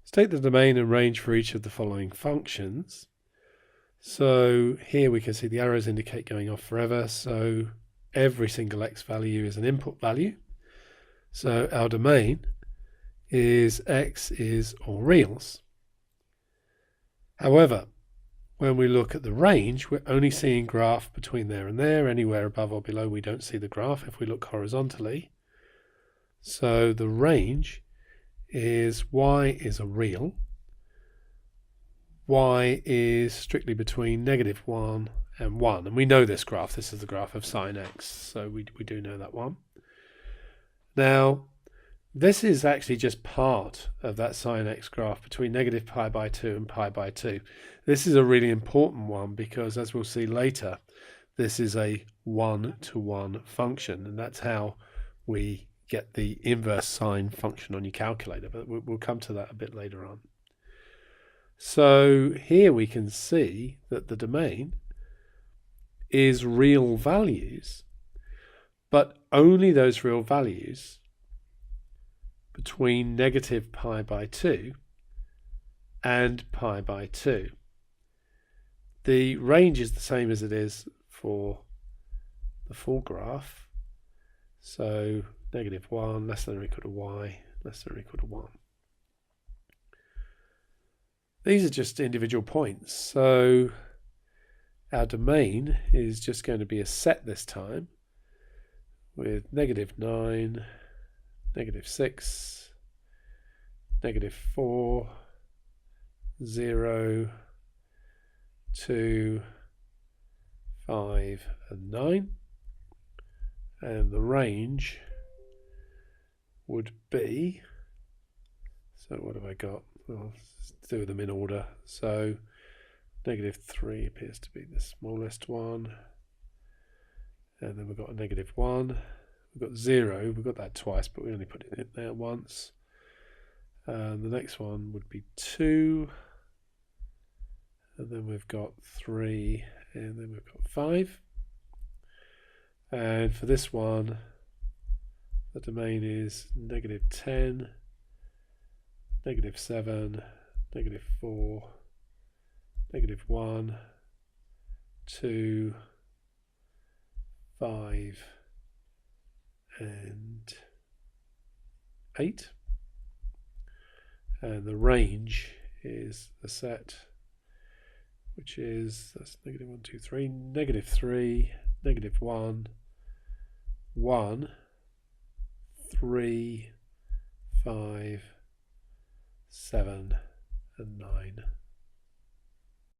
State the domain and range for each of the following functions. So here we can see the arrows indicate going off forever. So every single x value is an input value. So our domain is x is all reals. However, when we look at the range, we're only seeing graph between there and there. Anywhere above or below, we don't see the graph if we look horizontally. So the range is y is a real. Y is strictly between -1 and 1. And we know this graph. This is the graph of sine x. So we do know that one. Now, this is actually just part of that sine x graph between -π/2 and π/2. This is a really important one because, as we'll see later, this is a 1-to-1 function, and that's how we get the inverse sine function on your calculator, but we'll come to that a bit later on. So here we can see that the domain is real values, but only those real values between -π/2 and π/2. The range is the same as it is for the full graph. So -1 less than or equal to y less than or equal to 1. These are just individual points. So our domain is just going to be a set this time with -9, -6, -4, 0, 2, 5, and 9. And the range would be, so what have I got? Well, let's do them in order. So -3 appears to be the smallest one. And then we've got a -1. We've got 0. We've got that twice, but we only put it in there once. And the next one would be 2. And then we've got 3. And then we've got 5. And for this one, the domain is -10, -7, -4, -1, 2, 5, and 8. And the range is the set, which is, that's -1, 2, 3, -3, -1, 1, 3, 5, 7, and 9.